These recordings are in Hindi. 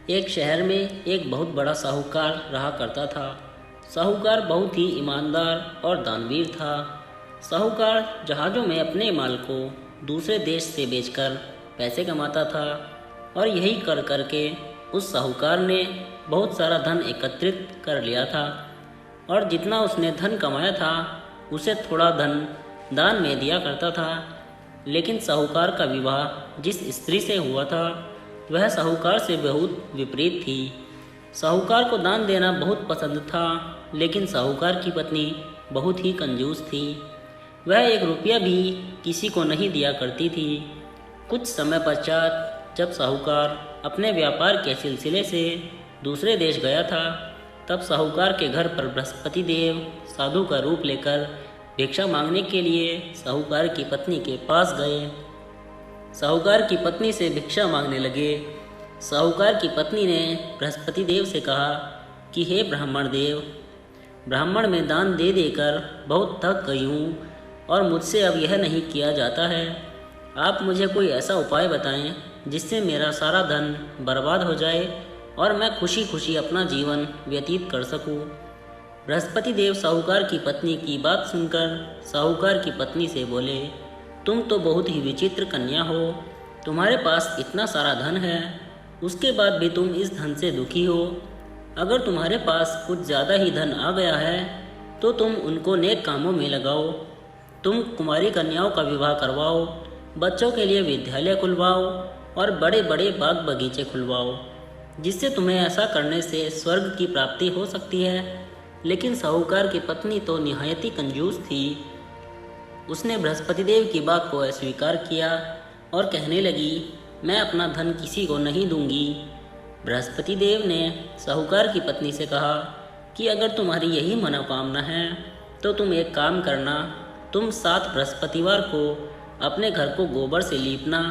एक शहर में एक बहुत बड़ा साहूकार रहा करता था। साहूकार बहुत ही ईमानदार और दानवीर था। साहूकार जहाज़ों में अपने माल को दूसरे देश से बेचकर पैसे कमाता था और यही कर करके उस साहूकार ने बहुत सारा धन एकत्रित कर लिया था और जितना उसने धन कमाया था उसे थोड़ा धन दान में दिया करता था। लेकिन साहूकार का विवाह जिस स्त्री से हुआ था वह साहूकार से बहुत विपरीत थी। साहूकार को दान देना बहुत पसंद था, लेकिन साहूकार की पत्नी बहुत ही कंजूस थी। वह 1 रुपया भी किसी को नहीं दिया करती थी। कुछ समय पश्चात जब साहूकार अपने व्यापार के सिलसिले से दूसरे देश गया था, तब साहूकार के घर पर बृहस्पति देव साधु का रूप लेकर भिक्षा मांगने के लिए साहूकार की पत्नी के पास गए। साहूकार की पत्नी से भिक्षा मांगने लगे। साहूकार की पत्नी ने बृहस्पति देव से कहा कि हे ब्राह्मण देव, ब्राह्मण में दान दे देकर बहुत थक गई हूँ और मुझसे अब यह नहीं किया जाता है। आप मुझे कोई ऐसा उपाय बताएं जिससे मेरा सारा धन बर्बाद हो जाए और मैं खुशी खुशी अपना जीवन व्यतीत कर सकूं। बृहस्पति देव साहूकार की पत्नी की बात सुनकर साहूकार की पत्नी से बोले, तुम तो बहुत ही विचित्र कन्या हो। तुम्हारे पास इतना सारा धन है, उसके बाद भी तुम इस धन से दुखी हो। अगर तुम्हारे पास कुछ ज़्यादा ही धन आ गया है तो तुम उनको नेक कामों में लगाओ। तुम कुमारी कन्याओं का विवाह करवाओ, बच्चों के लिए विद्यालय खुलवाओ और बड़े बड़े बाग बगीचे खुलवाओ, जिससे तुम्हें ऐसा करने से स्वर्ग की प्राप्ति हो सकती है। लेकिन साहूकार की पत्नी तो निहायत ही कंजूस थी। उसने बृहस्पति देव की बात को अस्वीकार किया और कहने लगी, मैं अपना धन किसी को नहीं दूंगी। बृहस्पति देव ने साहूकार की पत्नी से कहा कि अगर तुम्हारी यही मनोकामना है तो तुम एक काम करना, तुम 7 बृहस्पतिवार को अपने घर को गोबर से लीपना,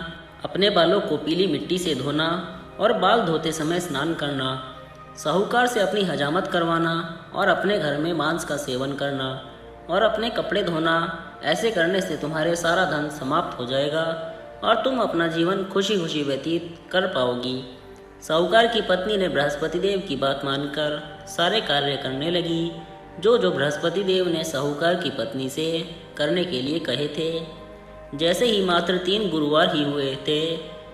अपने बालों को पीली मिट्टी से धोना और बाल धोते समय स्नान करना, साहूकार से अपनी हजामत करवाना और अपने घर में मांस का सेवन करना और अपने कपड़े धोना। ऐसे करने से तुम्हारे सारा धन समाप्त हो जाएगा और तुम अपना जीवन खुशी खुशी व्यतीत कर पाओगी। साहूकार की पत्नी ने बृहस्पति देव की बात मानकर सारे कार्य करने लगी जो जो बृहस्पति देव ने साहूकार की पत्नी से करने के लिए कहे थे। जैसे ही मात्र 3 गुरुवार ही हुए थे,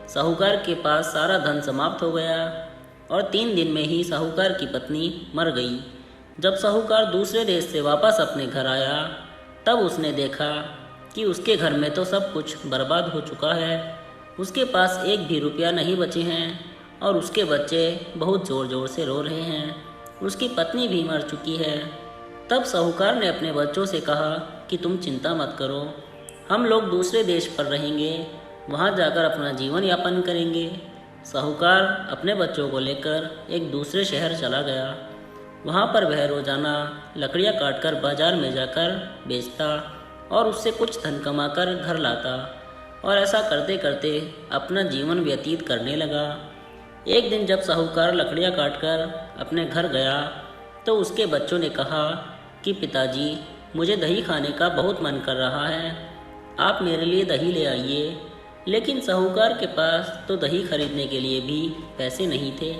साहूकार के पास सारा धन समाप्त हो गया और 3 दिन में ही साहूकार की पत्नी मर गई। जब साहूकार दूसरे देश से वापस अपने घर आया तब उसने देखा कि उसके घर में तो सब कुछ बर्बाद हो चुका है। उसके पास 1 भी रुपया नहीं बचे हैं और उसके बच्चे बहुत ज़ोर ज़ोर से रो रहे हैं। उसकी पत्नी भी मर चुकी है। तब साहूकार ने अपने बच्चों से कहा कि तुम चिंता मत करो, हम लोग दूसरे देश पर रहेंगे, वहाँ जाकर अपना जीवन यापन करेंगे। साहूकार अपने बच्चों को लेकर एक दूसरे शहर चला गया। वहाँ पर वह रोज़ाना लकड़ियाँ काटकर बाजार में जाकर बेचता और उससे कुछ धन कमाकर घर लाता और ऐसा करते करते अपना जीवन व्यतीत करने लगा। एक दिन जब साहूकार लकड़ियाँ काटकर अपने घर गया तो उसके बच्चों ने कहा कि पिताजी, मुझे दही खाने का बहुत मन कर रहा है, आप मेरे लिए दही ले आइए। लेकिन साहूकार के पास तो दही खरीदने के लिए भी पैसे नहीं थे।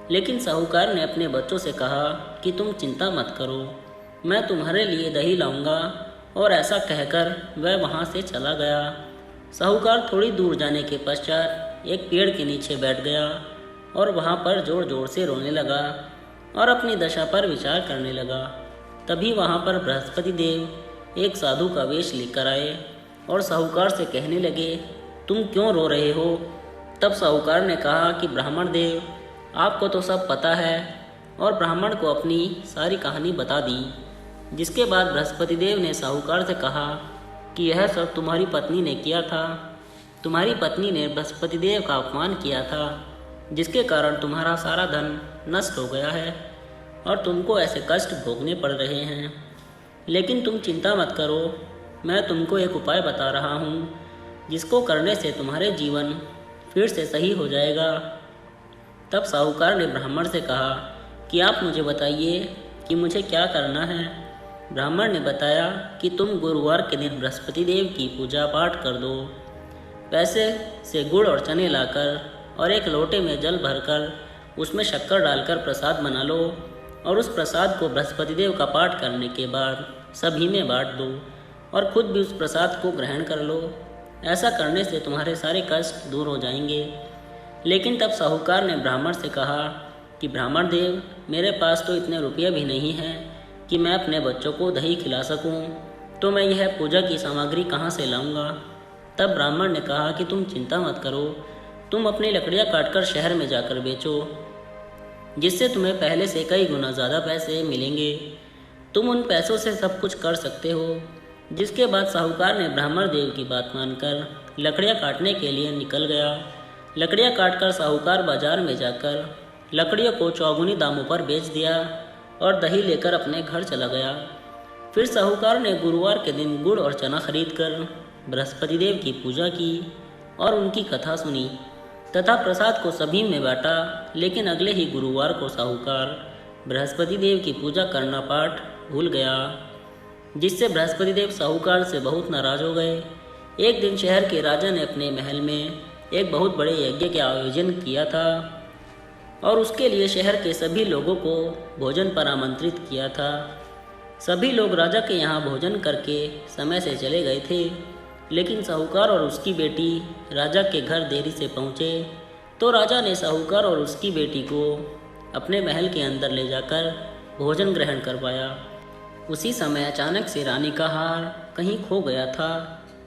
लेकिन साहूकार ने अपने बच्चों से कहा कि तुम चिंता मत करो, मैं तुम्हारे लिए दही लाऊंगा। और ऐसा कहकर वह वहाँ से चला गया। साहूकार थोड़ी दूर जाने के पश्चात एक पेड़ के नीचे बैठ गया और वहाँ पर ज़ोर ज़ोर से रोने लगा और अपनी दशा पर विचार करने लगा। तभी वहाँ पर बृहस्पति देव एक साधु का वेश लेकर आए और साहूकार से कहने लगे, तुम क्यों रो रहे हो? तब साहूकार ने कहा कि ब्राह्मण देव, आपको तो सब पता है, और ब्राह्मण को अपनी सारी कहानी बता दी। जिसके बाद बृहस्पति देव ने साहूकार से कहा कि यह सब तुम्हारी पत्नी ने किया था। तुम्हारी पत्नी ने बृहस्पति देव का अपमान किया था, जिसके कारण तुम्हारा सारा धन नष्ट हो गया है और तुमको ऐसे कष्ट भोगने पड़ रहे हैं। लेकिन तुम चिंता मत करो, मैं तुमको एक उपाय बता रहा हूँ जिसको करने से तुम्हारे जीवन फिर से सही हो जाएगा। तब साहूकार ने ब्राह्मण से कहा कि आप मुझे बताइए कि मुझे क्या करना है। ब्राह्मण ने बताया कि तुम गुरुवार के दिन बृहस्पति देव की पूजा पाठ कर दो। पैसे से गुड़ और चने लाकर और एक लोटे में जल भरकर उसमें शक्कर डालकर प्रसाद बना लो और उस प्रसाद को बृहस्पति देव का पाठ करने के बाद सभी में बांट दो और खुद भी उस प्रसाद को ग्रहण कर लो। ऐसा करने से तुम्हारे सारे कष्ट दूर हो जाएंगे। लेकिन तब साहूकार ने ब्राह्मण से कहा कि ब्राह्मण देव, मेरे पास तो इतने रुपये भी नहीं हैं कि मैं अपने बच्चों को दही खिला सकूं, तो मैं यह पूजा की सामग्री कहाँ से लाऊंगा। तब ब्राह्मण ने कहा कि तुम चिंता मत करो, तुम अपनी लकड़ियाँ काटकर शहर में जाकर बेचो, जिससे तुम्हें पहले से कई गुना ज़्यादा पैसे मिलेंगे। तुम उन पैसों से सब कुछ कर सकते हो। जिसके बाद साहूकार ने ब्राह्मण देव की बात मानकर लकड़ियाँ काटने के लिए निकल गया। लकड़ियाँ काटकर साहूकार बाजार में जाकर लकड़ियों को चौगुनी दामों पर बेच दिया और दही लेकर अपने घर चला गया। फिर साहूकार ने गुरुवार के दिन गुड़ और चना खरीदकर बृहस्पति देव की पूजा की और उनकी कथा सुनी तथा प्रसाद को सभी में बांटा। लेकिन अगले ही गुरुवार को साहूकार बृहस्पति देव की पूजा करना पाठ भूल गया, जिससे बृहस्पति देव साहूकार से बहुत नाराज हो गए। एक दिन शहर के राजा ने अपने महल में एक बहुत बड़े यज्ञ का आयोजन किया था और उसके लिए शहर के सभी लोगों को भोजन पर आमंत्रित किया था। सभी लोग राजा के यहाँ भोजन करके समय से चले गए थे, लेकिन साहूकार और उसकी बेटी राजा के घर देरी से पहुँचे। तो राजा ने साहूकार और उसकी बेटी को अपने महल के अंदर ले जाकर भोजन ग्रहण करवाया। उसी समय अचानक से रानी का हार कहीं खो गया था,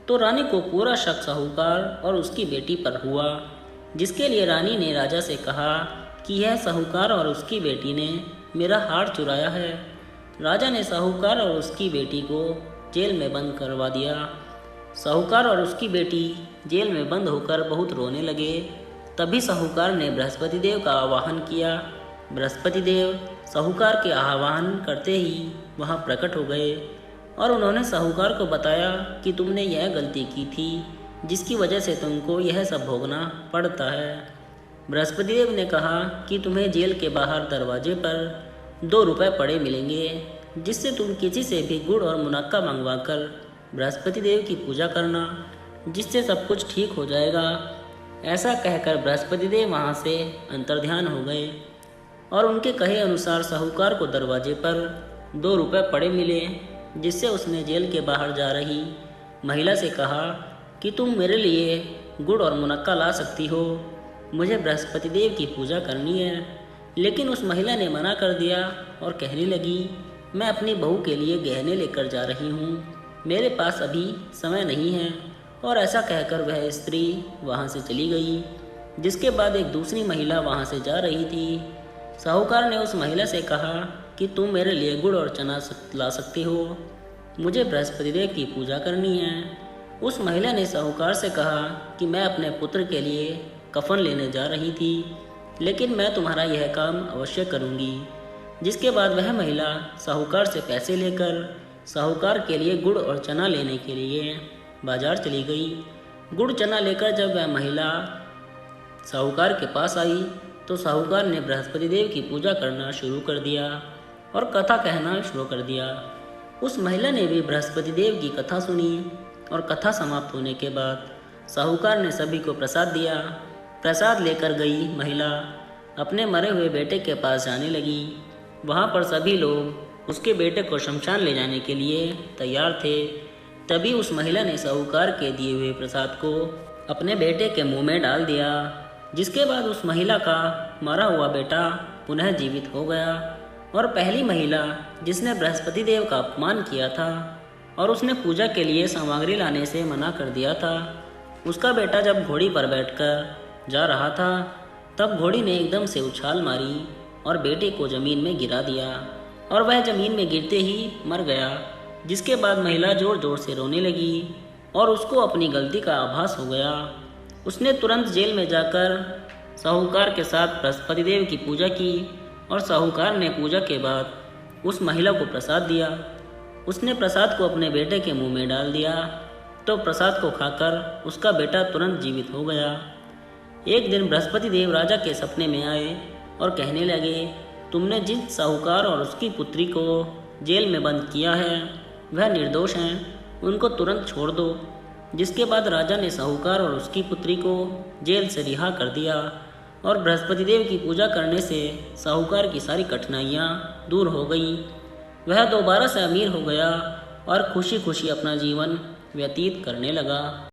तो रानी को पूरा शक साहूकार और उसकी बेटी पर हुआ, जिसके लिए रानी ने राजा से कहा कि यह साहूकार और उसकी बेटी ने मेरा हार चुराया है। राजा ने साहूकार और उसकी बेटी को जेल में बंद करवा दिया। साहूकार और उसकी बेटी जेल में बंद होकर बहुत रोने लगे। तभी साहूकार ने बृहस्पति देव का आवाहन किया। बृहस्पति देव साहूकार के आह्वान करते ही वहाँ प्रकट हो गए और उन्होंने साहूकार को बताया कि तुमने यह गलती की थी, जिसकी वजह से तुमको यह सब भोगना पड़ता है। बृहस्पति देव ने कहा कि तुम्हें जेल के बाहर दरवाजे पर 2 रुपये पड़े मिलेंगे, जिससे तुम किसी से भी गुड़ और मुनक्का मंगवा कर बृहस्पति देव की पूजा करना, जिससे सब कुछ ठीक हो जाएगा। ऐसा कहकर बृहस्पति देव वहाँ से अंतर्ध्यान हो गए और उनके कहे अनुसार साहूकार को दरवाजे पर 2 रुपये पड़े मिले, जिससे उसने जेल के बाहर जा रही महिला से कहा कि तुम मेरे लिए गुड़ और मुनक्का ला सकती हो, मुझे बृहस्पति देव की पूजा करनी है। लेकिन उस महिला ने मना कर दिया और कहने लगी, मैं अपनी बहू के लिए गहने लेकर जा रही हूँ, मेरे पास अभी समय नहीं है। और ऐसा कहकर वह स्त्री वहाँ से चली गई। जिसके बाद एक दूसरी महिला वहाँ से जा रही थी। साहूकार ने उस महिला से कहा कि तुम मेरे लिए गुड़ और चना ला सकती हो, मुझे बृहस्पति देव की पूजा करनी है। उस महिला ने साहूकार से कहा कि मैं अपने पुत्र के लिए कफन लेने जा रही थी, लेकिन मैं तुम्हारा यह काम अवश्य करूँगी। जिसके बाद वह महिला साहूकार से पैसे लेकर साहूकार के लिए गुड़ और चना लेने के लिए बाजार चली गई। गुड़ चना लेकर जब वह महिला साहूकार के पास आई तो साहूकार ने बृहस्पति देव की पूजा करना शुरू कर दिया और कथा कहना शुरू कर दिया। उस महिला ने भी बृहस्पति देव की कथा सुनी और कथा समाप्त होने के बाद साहूकार ने सभी को प्रसाद दिया। प्रसाद लेकर गई महिला अपने मरे हुए बेटे के पास जाने लगी। वहाँ पर सभी लोग उसके बेटे को शमशान ले जाने के लिए तैयार थे। तभी उस महिला ने साहूकार के दिए हुए प्रसाद को अपने बेटे के मुंह में डाल दिया। जिसके बाद उस महिला का मरा हुआ बेटा पुनः जीवित हो गया और पहली महिला जिसने बृहस्पति देव का अपमान किया था और उसने पूजा के लिए सामग्री लाने से मना कर दिया था, उसका बेटा जब घोड़ी पर बैठकर जा रहा था तब घोड़ी ने एकदम से उछाल मारी और बेटे को ज़मीन में गिरा दिया और वह ज़मीन में गिरते ही मर गया। जिसके बाद महिला ज़ोर ज़ोर से रोने लगी और उसको अपनी गलती का आभास हो गया। उसने तुरंत जेल में जाकर साहूकार के साथ बृहस्पति देव की पूजा की और साहूकार ने पूजा के बाद उस महिला को प्रसाद दिया। उसने प्रसाद को अपने बेटे के मुंह में डाल दिया तो प्रसाद को खाकर उसका बेटा तुरंत जीवित हो गया। एक दिन बृहस्पति देव राजा के सपने में आए और कहने लगे, तुमने जिस साहूकार और उसकी पुत्री को जेल में बंद किया है वह निर्दोष हैं, उनको तुरंत छोड़ दो। जिसके बाद राजा ने साहूकार और उसकी पुत्री को जेल से रिहा कर दिया और बृहस्पति देव की पूजा करने से साहूकार की सारी कठिनाइयाँ दूर हो गई। वह दोबारा से अमीर हो गया और खुशी खुशी अपना जीवन व्यतीत करने लगा।